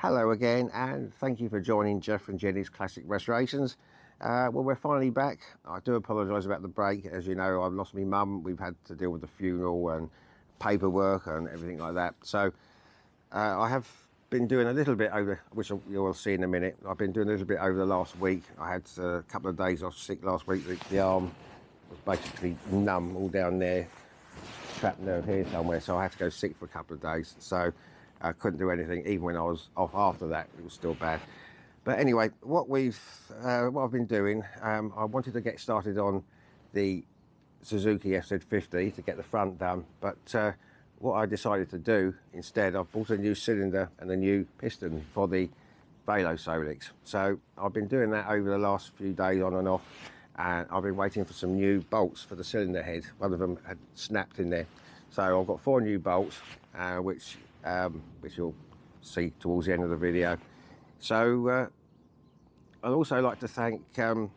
Hello again, and thank you for joining Jeff and Jenny's Classic Restorations. Well, we're finally back. I do apologise about the break. As you know, I've lost my mum. We've had to deal with the funeral and paperwork and everything like that. So I have been doing a little bit over, which you'll see in a minute. I've been doing a little bit over the last week. I had a couple of days off sick last week. The arm was basically numb all down there, trapped nerve here somewhere. So I had to go sick for a couple of days. So I couldn't do anything. Even when I was off after that, it was still bad. But anyway, what I've been doing, I wanted to get started on the Suzuki FZ50 to get the front done, but what I decided to do instead, I've bought a new cylinder and a new piston for the Velosolex. So I've been doing that over the last few days on and off, and I've been waiting for some new bolts for the cylinder head. One of them had snapped in there. So I've got 4 new bolts, which you'll see towards the end of the video. So I'd also like to thank a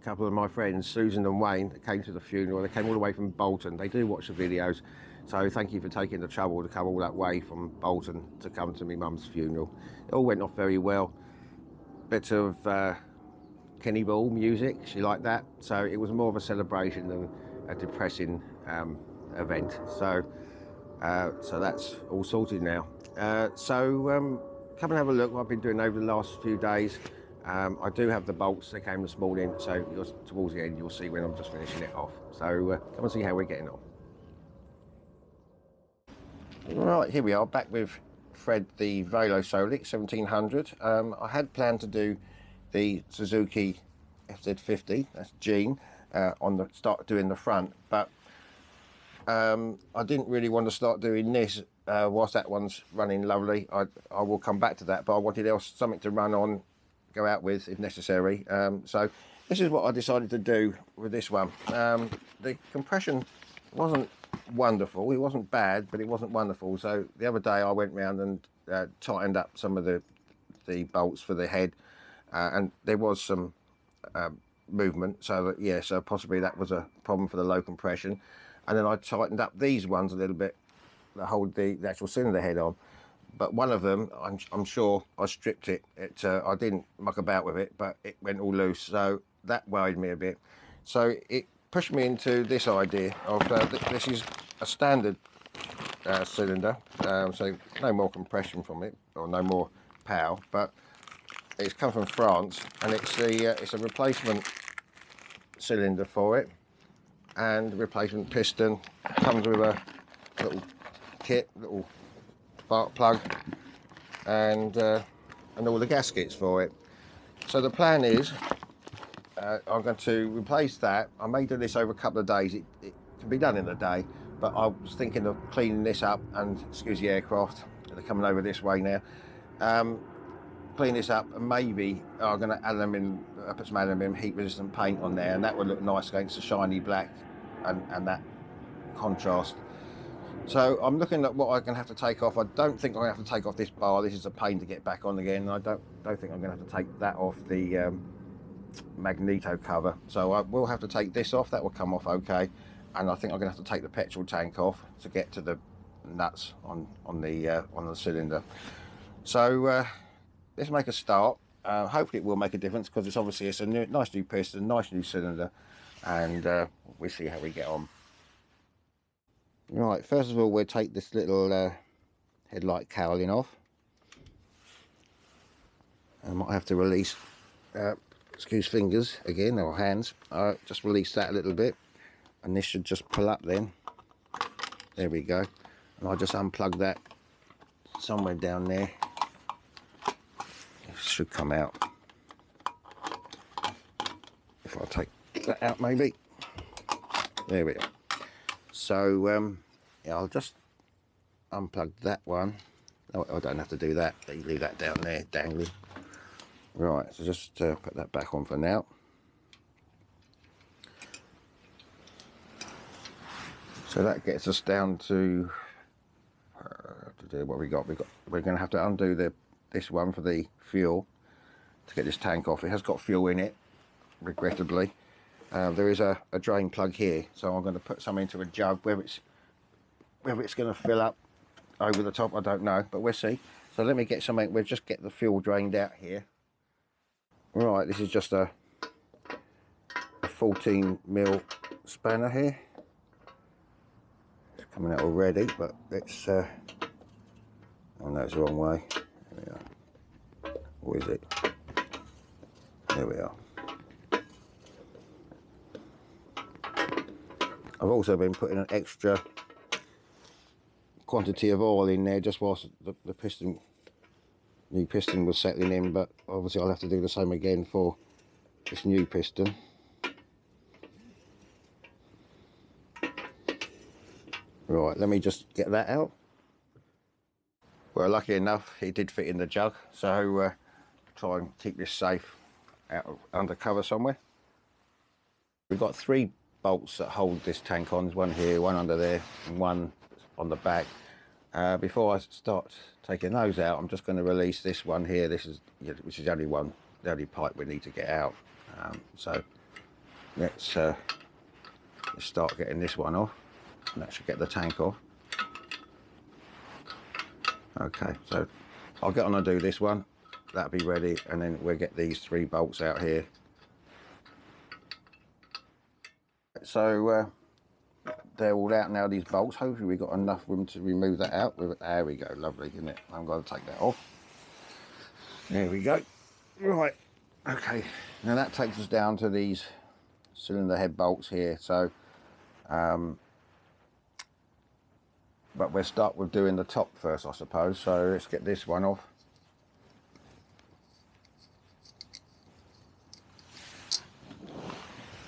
couple of my friends, Susan and Wayne, that came to the funeral. They came all the way from Bolton. They do watch the videos, so thank you for taking the trouble to come all that way from Bolton to come to my mum's funeral. It all went off very well. Bit of Kenny Ball music, she liked that, so it was more of a celebration than a depressing event. So that's all sorted now. Come and have a look what I've been doing over the last few days. I do have the bolts. They came this morning, so towards the end you'll see when I'm just finishing it off. So come and see how we're getting on. Right, here we are, back with Fred the Velosolex 1700. I had planned to do the Suzuki FZ50, that's Gene, start doing the front, but I didn't really want to start doing this whilst that one's running lovely. I will come back to that, but I wanted something to run on, go out with if necessary. So this is what I decided to do with this one. The compression wasn't wonderful. It wasn't bad, but it wasn't wonderful. So the other day I went round and tightened up some of the bolts for the head, and there was some movement. So so possibly that was a problem for the low compression. And then I tightened up these ones a little bit that hold the actual cylinder head on. But one of them, I'm sure I stripped it. I didn't muck about with it, but it went all loose. So that worried me a bit. So it pushed me into this idea of this is a standard cylinder, so no more compression from it, or no more power. But it's come from France, and it's a replacement cylinder for it, and replacement piston. Comes with a little kit, little spark plug, and all the gaskets for it. So the plan is I'm going to replace that. I may do this over a couple of days. It can be done in a day, but I was thinking of cleaning this up, and excuse the aircraft, they're coming over this way now. Clean this up, and maybe I'm going to put some aluminium heat resistant paint on there, and that would look nice against the shiny black and that contrast. So I'm looking at what I'm going to have to take off. I don't think I'm going to have to take off this bar. This is a pain to get back on again. I don't think I'm going to have to take that off the magneto cover. So I will have to take this off. That will come off okay. And I think I'm going to have to take the petrol tank off to get to the nuts on the cylinder. So let's make a start. Hopefully it will make a difference, because it's a nice new piston, nice new cylinder, and we'll see how we get on. Right, first of all we'll take this little headlight cowling off. I might have to release, excuse fingers again, or hands, just release that a little bit, and this should just pull up then. There we go. And I'll just unplug that somewhere down there. It should come out. If I take that out maybe. There we are. So yeah, I'll just unplug that one. No, I don't have to do that. You leave that down there dangling. Right, so just put that back on for now. So that gets us down to do what we're going to have to undo this one for the fuel to get this tank off. It has got fuel in it, regrettably. There is a drain plug here, so I'm going to put some into a jug. Whether it's going to fill up over the top, I don't know, but we'll see. So let me get something, we'll just get the fuel drained out here. Right, this is just a 14mm spanner here. It's coming out already, but let's, oh no, it's the wrong way. There we are. Or is it? There we are. I've also been putting an extra quantity of oil in there just whilst the piston, new piston was settling in, but obviously I'll have to do the same again for this new piston. Right, let me just get that out. Well, lucky enough it did fit in the jug, so try and keep this safe out of, under cover somewhere. We've got 3 bolts that hold this tank on. There's one here, one under there, and one on the back. Before I start taking those out, I'm just going to release this one here. This is, which is the only pipe we need to get out. So let's start getting this one off, and that should get the tank off. Okay, so I'll get on and do this one. That'll be ready, and then we'll get these 3 bolts out here. So they're all out now, these bolts. Hopefully we've got enough room to remove that out. There we go, lovely, isn't it? I'm going to take that off. There we go. Right, okay. Now that takes us down to these cylinder head bolts here. So, but we'll start with doing the top first, I suppose. So let's get this one off.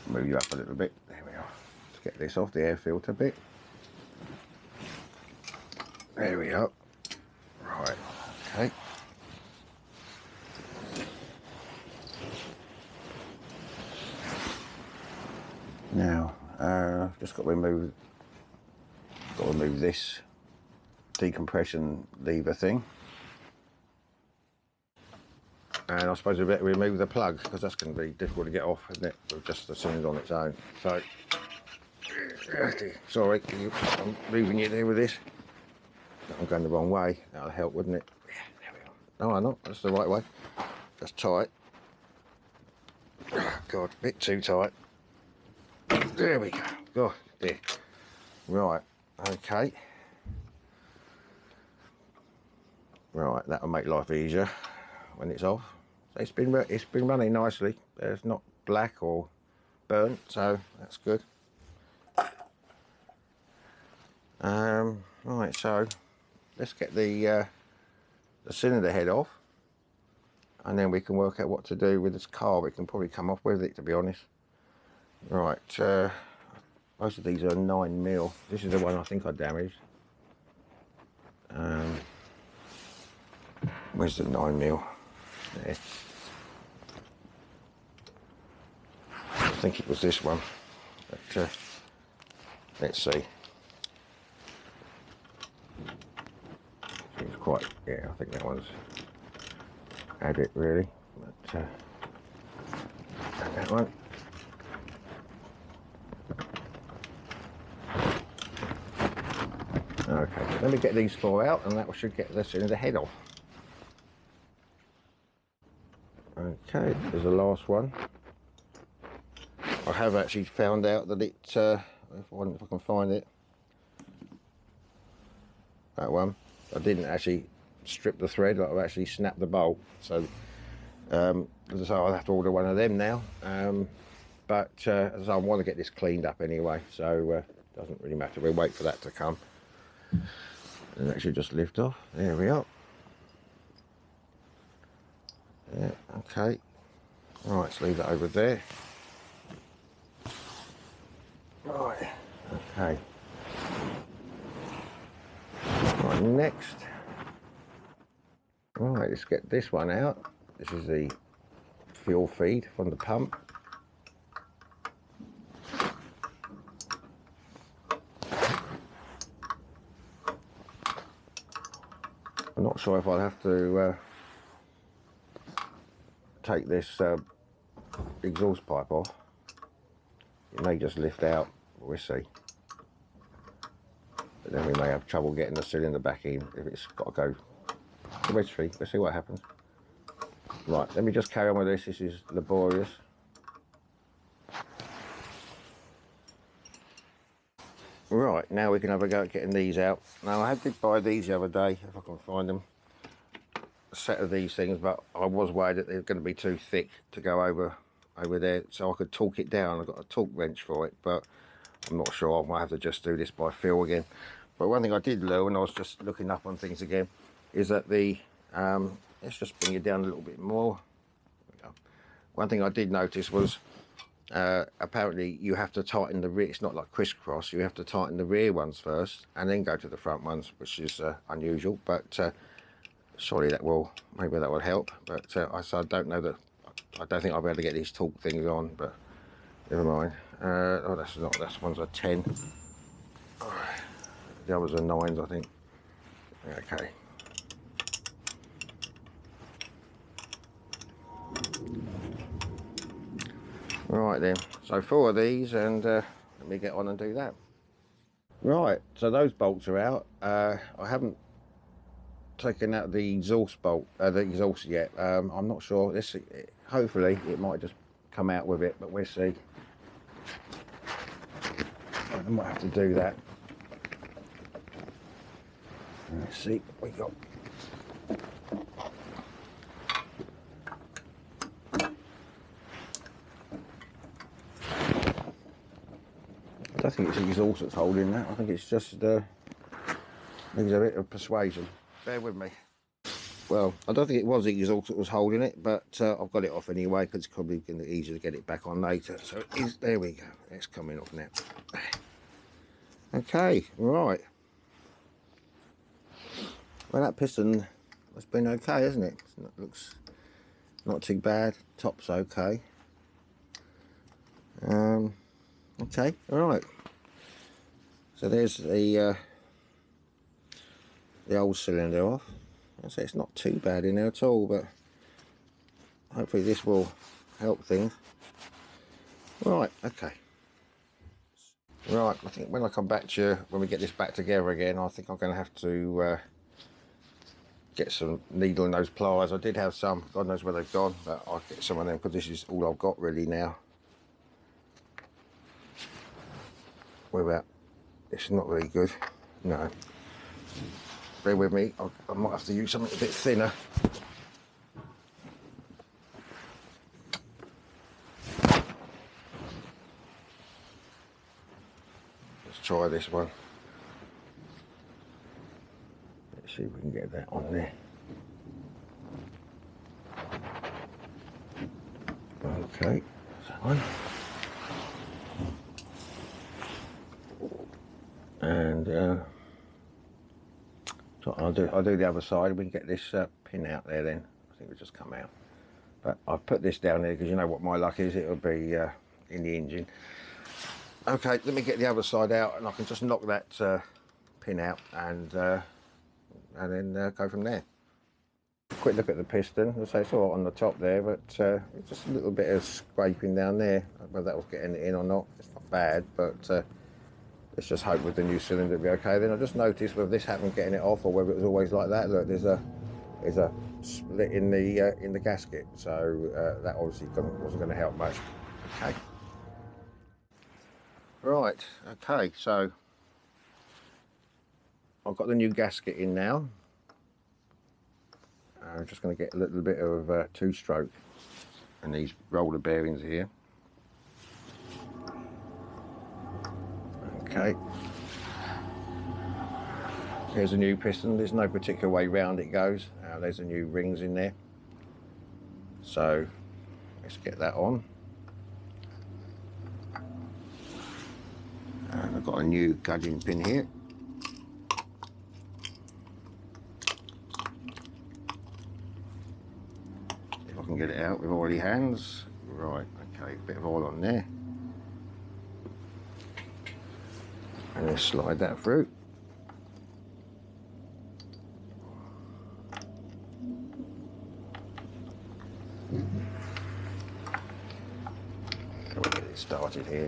Move you up a little bit. There we are. Let's get this off the air filter bit. There we are. Right. Okay. Now, just got to remove this decompression lever thing. And I suppose we better remove the plug, because that's going to be difficult to get off, isn't it, with just the cylinder on its own. So, sorry, I'm moving you there with this. I'm going the wrong way. That'll help, wouldn't it? Yeah, there we are. No, I'm not. That's the right way. Just tight. Oh, God, a bit too tight. There we go. Oh, dear. Right. Okay. Right, that'll make life easier when it's off. So it's been running nicely. It's not black or burnt, so that's good. Right, so let's get the cylinder head off, and then we can work out what to do with this car. We can probably come off with it, to be honest. Right, most of these are 9mm. This is the one I think I damaged. Where's the 9mm? There. I think it was this one, but let's see. Seems quite, yeah, I think that one's had it really, but and that one. Okay, let me get these 4 out, and that should get the cylinder head off. Okay, there's the last one. I have actually found out that it, if I can find it, that one, I didn't actually strip the thread, I've actually snapped the bolt, so I'll have to order one of them now. But as I want to get this cleaned up anyway, so it doesn't really matter. We'll wait for that to come, and that should just lift off. There we are. Yeah, okay. Right, let's leave that over there. Right, okay. Right, next. Right, let's get this one out. This is the fuel feed from the pump. I'm not sure if I'll have to take this exhaust pipe off. It may just lift out, we'll see. But then we may have trouble getting the cylinder back in if it's got to go the wedge feet. Let's see what happens. Right, let me just carry on with this. This is laborious. Right, now we can have a go at getting these out. Now, I did buy these the other day, if I can find them. A set of these things, but I was worried that they're going to be too thick to go over there, so I could torque it down. I've got a torque wrench for it, but I'm not sure. I might have to just do this by feel again. But one thing I did learn when I was just looking up on things again is that the let's just bring it down a little bit more. There we go. One thing I did notice was apparently you have to tighten the rear. It's not like crisscross. You have to tighten the rear ones first and then go to the front ones, which is unusual, but surely that will, maybe that will help. But I don't know that, I don't think I'll be able to get these torque things on, but never mind. Oh, that's not, that's one's a 10. The others are 9s, I think. Okay. Right then, so 4 of these, and let me get on and do that. Right, so those bolts are out. I haven't taken out the exhaust bolt, the exhaust yet. I'm not sure. This, hopefully, it might just come out with it, but we'll see. I might have to do that. Let's see what we got. I don't think it's the exhaust that's holding that. I think it's just needs a bit of persuasion. Bear with me. Well, I don't think it was the exhaust that was holding it, but I've got it off anyway because it's probably going to be easier to get it back on later. So it is, there we go. It's coming off now. Okay, right. Well, that piston has been okay, hasn't it? It looks not too bad. Top's okay. Okay, all right. So there's the old cylinder off. I say it's not too bad in there at all, but hopefully this will help things. Right, okay. Right, I think when I come back to you, when we get this back together again, I think I'm going to have to get some needle in those pliers. I did have some, God knows where they've gone, but I'll get some of them because this is all I've got really now. What about? This is not really good. No. Bear with me, I might have to use something a bit thinner. Let's try this one. Let's see if we can get that on there. Okay, that's that one. And so I'll do the other side. We can get this pin out there then. I think it'll just come out. But I've put this down there because you know what my luck is. It'll be in the engine. Okay, let me get the other side out, and I can just knock that pin out, and then go from there. Quick look at the piston. I'll say it's all right on the top there, but it's just a little bit of scraping down there. Whether that was getting it in or not, it's not bad, but. Let's just hope with the new cylinder it'll be okay. Then I just noticed whether this happened getting it off or whether it was always like that. Look, there's a split in the gasket, so that obviously wasn't going to help much. Okay. Right. Okay. So I've got the new gasket in now. I'm just going to get a little bit of 2-stroke and these roller bearings here. Okay, here's a new piston. There's no particular way round it goes. There's the new rings in there. So let's get that on. And I've got a new gudgeon pin here. If I can get it out with oily hands. Right, okay, a bit of oil on there. And then slide that through. We'll get it started here.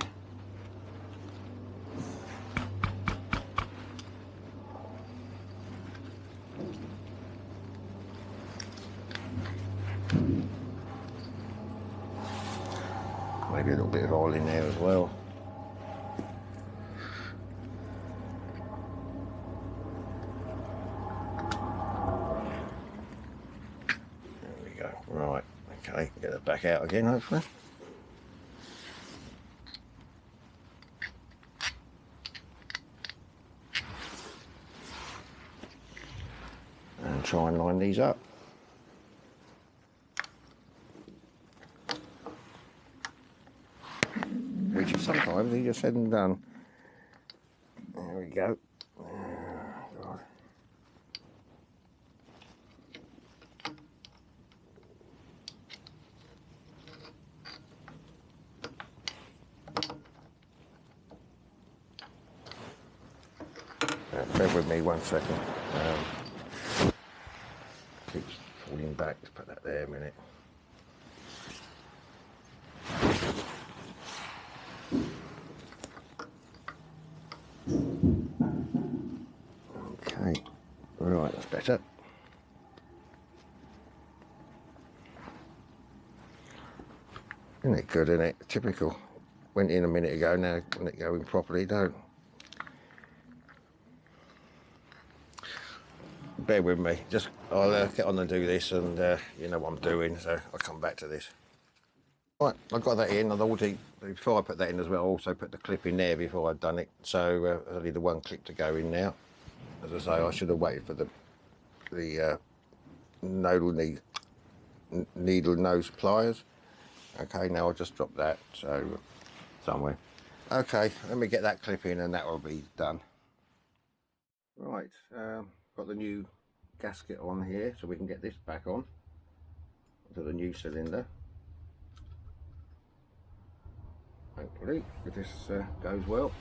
maybe a little bit of oil in there as well. There we go. Right, okay, get it back out again hopefully. And try and line these up. Which is sometimes easier said than done. There we go. God. Bear with me 1 second. Keeps falling back. Let's put that there a minute. Okay, right, that's better. Isn't it good, isn't it? Typical. Went in a minute ago, now when it going properly, don't. Bear with me, just I'll get on and do this, and you know what I'm doing, so I'll come back to this. Right, I got that in. I'd already, before I put that in as well, I also put the clip in there before I'd done it, so only the one clip to go in now. As I say, I should have waited for the needle nose pliers. Okay, now I'll just drop that so somewhere. Okay, let me get that clip in and that will be done. Right, got the new gasket on here so we can get this back on to the new cylinder. Hopefully, if this goes well.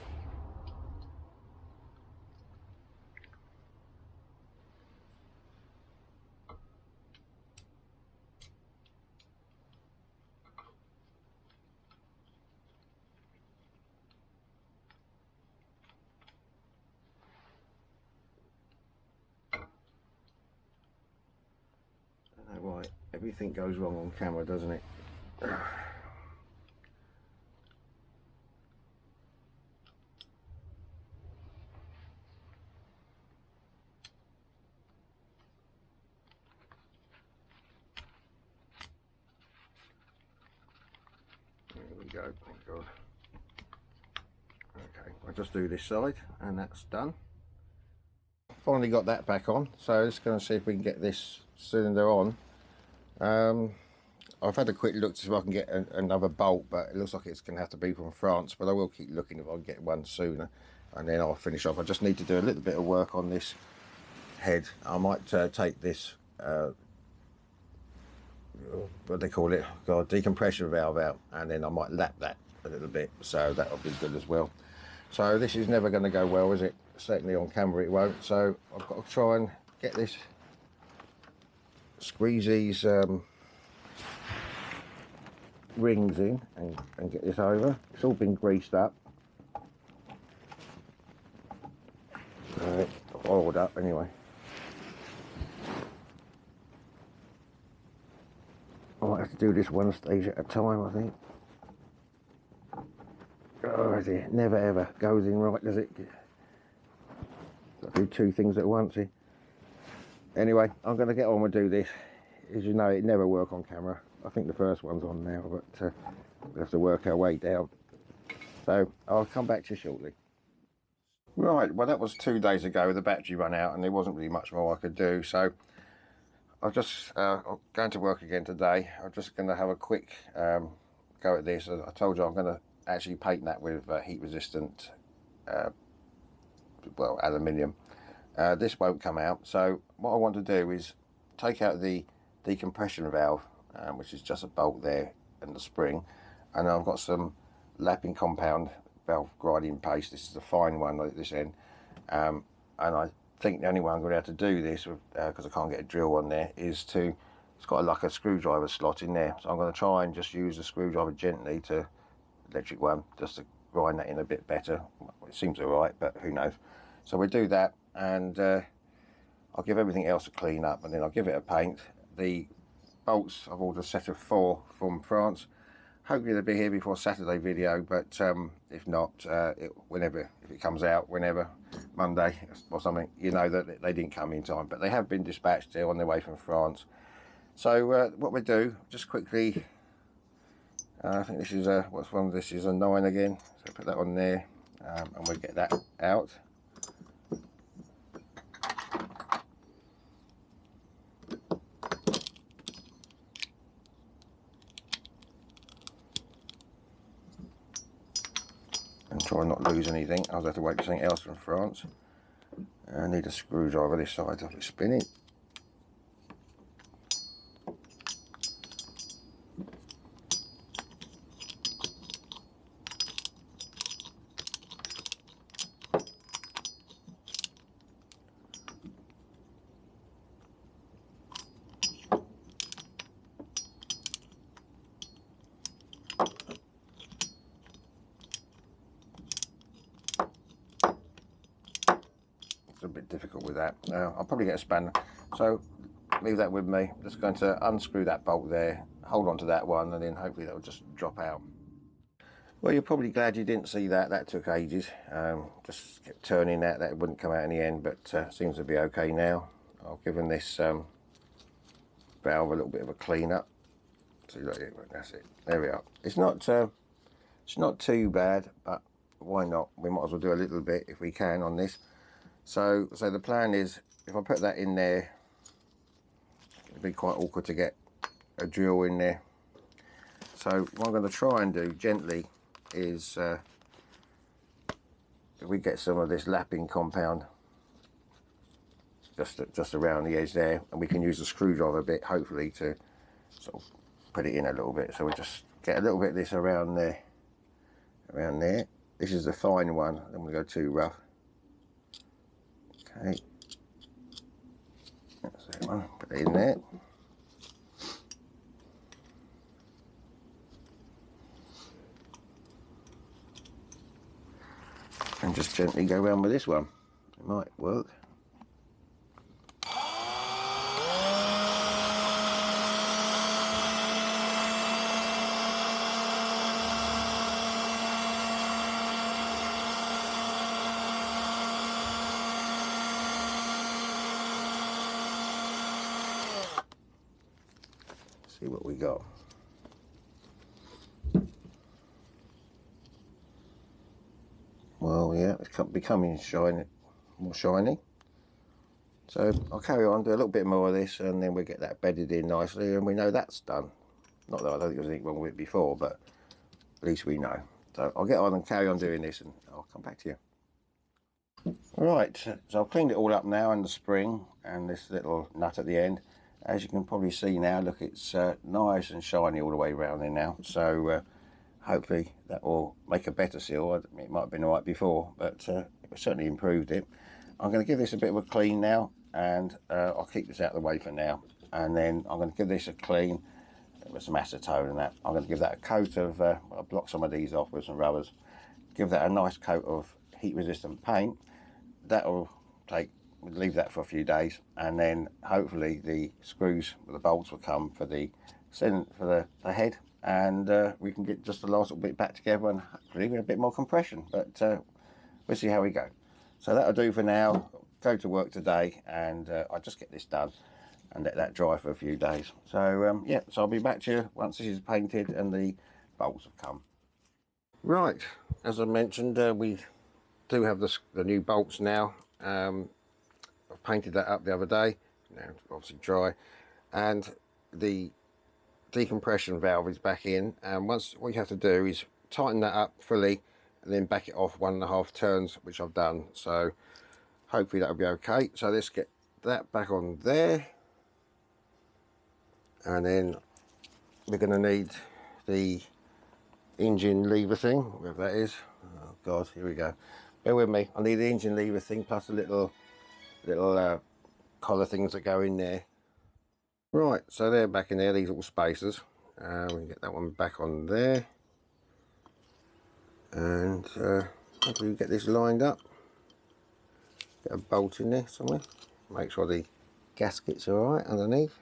Right, everything goes wrong on camera, doesn't it? There we go, thank God. Okay, I'll just do this side and that's done. Finally got that back on, so just going to see if we can get this cylinder on. I've had a quick look to see if I can get another bolt, but it looks like it's going to have to be from France, but I will keep looking if I can get one sooner, and then I'll finish off. I just need to do a little bit of work on this head. I might take this what they call it, God, decompression valve out, and then I might lap that a little bit, so that'll be good as well. So this is never going to go well, is it? Certainly on camera it won't, so I've got to try and get this, squeeze these rings in and get this over. It's all been greased up, oiled up anyway. I might have to do this one stage at a time, I think. Oh dear, never ever goes in right, does it? Got to do two things at once here. Anyway, I'm going to get on and do this. As you know, it never works on camera. I think the first one's on now, but we'll have to work our way down. So I'll come back to you shortly. Right, well that was 2 days ago. The battery ran out and there wasn't really much more I could do. So I'm just going to work again today. I'm just going to have a quick go at this. I told you I'm going to actually paint that with heat resistant, well, aluminium. This won't come out, so what I want to do is take out the decompression valve, which is just a bolt there and the spring, and I've got some lapping compound valve grinding paste. This is the fine one at this end, and I think the only way I'm going to have to do this, because I can't get a drill on there, is to, it's got like a screwdriver slot in there, so I'm going to try and just use the screwdriver gently, to electric one, just to grind that in a bit better. It seems alright, but who knows. So we'll do that, and I'll give everything else a clean up, and then I'll give it a paint. The bolts I've ordered a set of 4 from France. hopefully they'll be here before Saturday video, but if not, whenever, if it comes out, whenever, Monday or something, you know that they didn't come in time. But they have been dispatched. They're on their way from France. So what we do, just quickly, I think this is what's one? This is a 9 again. So put that on there, and we'll get that out. And try and not lose anything. I'll have to wait for something else from France. I need a screwdriver this side of it spinning. It's a bit difficult with that. I'll probably get a spanner, so leave that with me. I'm just going to unscrew that bolt there, hold on to that one, and then hopefully that will just drop out. Well, you're probably glad you didn't see that. That took ages. Just kept turning that wouldn't come out in the end, but seems to be okay now. I've given this valve a little bit of a clean up. See, look, that's it. There we are. It's not too bad, but why not? We might as well do a little bit if we can on this. So the plan is, if I put that in there, it'd be quite awkward to get a drill in there. So what I'm going to try and do gently is, if we get some of this lapping compound just around the edge there, and we can use the screwdriver a bit, hopefully, to sort of put it in a little bit. So we just get a little bit of this around there, around there. This is the fine one. I don't want to go too rough. Okay, that's that one. Put it in there. And just gently go around with this one. It might work. See what we got. Well, yeah, it's becoming shiny, more shiny. So I'll carry on, do a little bit more of this, and then we'll get that bedded in nicely, and we know that's done. Not that I don't think there was anything wrong with it before, but at least we know. So I'll get on and carry on doing this, and I'll come back to you. Right, so I've cleaned it all up now, and the spring and this little nut at the end. As you can probably see now, look, it's nice and shiny all the way around there now. So hopefully that will make a better seal. It might have been all right before, but it certainly improved it. I'm going to give this a bit of a clean now, and I'll keep this out of the way for now. And then I'm going to give this a clean with some acetone and that. I'm going to give that a coat of, I'll block some of these off with some rubbers. Give that a nice coat of heat-resistant paint. That'll take, we'll leave that for a few days, and then hopefully the screws, the bolts will come for the head, and we can get just the last little bit back together, and hopefully with a bit more compression. But we'll see how we go. So that'll do for now. Go to work today, and I'll just get this done and let that dry for a few days. So yeah, so I'll be back to you once this is painted and the bolts have come. Right, as I mentioned, we do have the new bolts now. I painted that up the other day. Now it's obviously dry, and the decompression valve is back in, and once, what you have to do is tighten that up fully and then back it off 1.5 turns, which I've done. So hopefully that'll be okay. So let's get that back on there, and then we're going to need the engine lever thing, whatever that is. Oh god, here we go. Bear with me. I need the engine lever thing plus the little collar things that go in there. Right, so they're back in there, these little spacers. We can get that one back on there, and hopefully get this lined up. Get a bolt in there somewhere. Make sure the gaskets are alright underneath.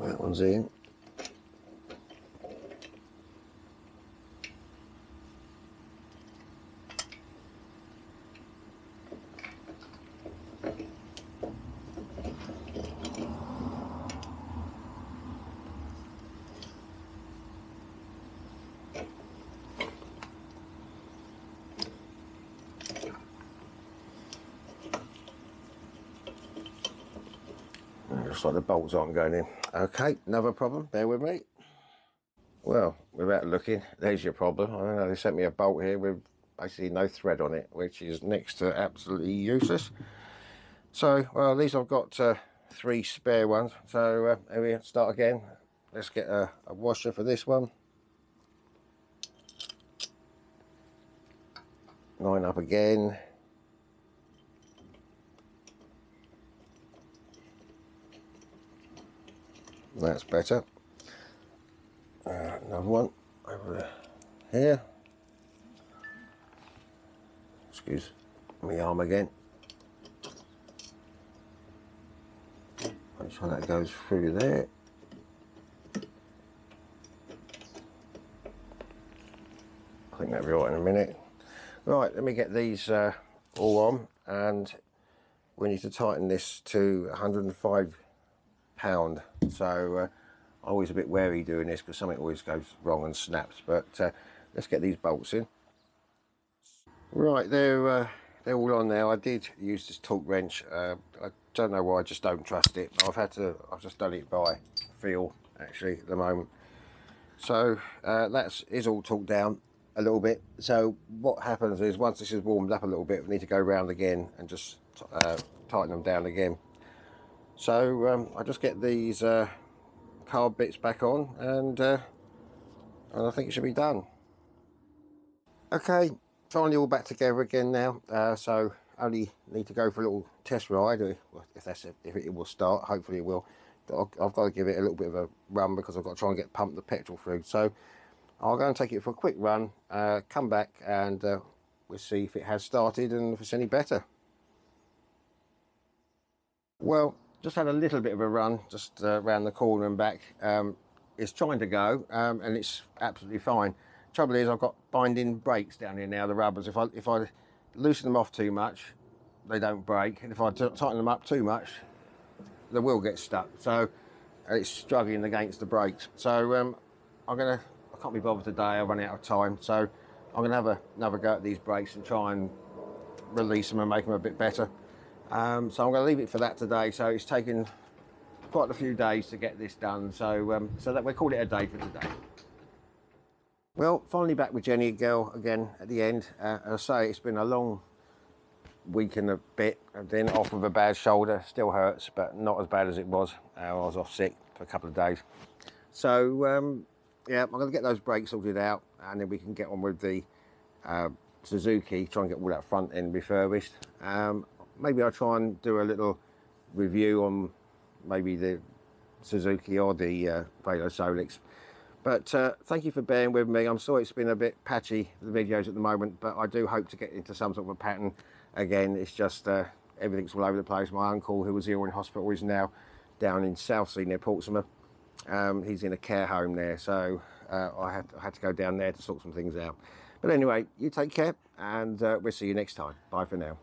That one's in. Looks like the bolts aren't going in. Okay, another problem, bear with me. Well, without looking, there's your problem. I don't know, they sent me a bolt here with basically no thread on it, which is next to absolutely useless. So, well, at least I've got 3 spare ones. So here we start again. Let's get a washer for this one. Line up again. That's better. Another one over here. Excuse my arm again. Make sure that goes through there. I think that'll be right in a minute. Right, let me get these all on, and we need to tighten this to 105 pound. So always a bit wary doing this because something always goes wrong and snaps, but let's get these bolts in. Right, they're all on now. I did use this torque wrench. I don't know why, I just don't trust it. I've just done it by feel actually at the moment. So that is all torqued down a little bit. So what happens is once this is warmed up a little bit, we need to go round again and just tighten them down again. So I just get these carb bits back on, and I think it should be done. Okay, finally all back together again now. So only need to go for a little test ride, if it will start. Hopefully it will. I've got to give it a little bit of a run because I've got to try and get pump the petrol through. So I'll go and take it for a quick run, come back, and we'll see if it has started and if it's any better. Well, just had a little bit of a run just around the corner and back. It's trying to go, and it's absolutely fine. Trouble is, I've got binding brakes down here now, the rubbers. If I loosen them off too much, they don't break, and if I tighten them up too much, the wheel gets stuck. So it's struggling against the brakes. So I can't be bothered today. I've run out of time, so I'm gonna have another go at these brakes and try and release them and make them a bit better. So I'm going to leave it for that today. So it's taken quite a few days to get this done. So so that we'll call it a day for today. Well, finally back with Jenny girl again at the end. As I say, it's been a long week and a bit. I've been off with a bad shoulder. Still hurts, but not as bad as it was. I was off sick for a couple of days. So yeah, I'm going to get those brakes sorted out, and then we can get on with the Suzuki. Try and get all that front end refurbished. Maybe I'll try and do a little review on maybe the Suzuki or the Velosolex. But thank you for bearing with me. I'm sorry it's been a bit patchy, the videos at the moment, but I do hope to get into some sort of a pattern again. It's just everything's all over the place. My uncle, who was ill in hospital, is now down in Southsea near Portsmouth. He's in a care home there, so I had to go down there to sort some things out. But anyway, you take care, and we'll see you next time. Bye for now.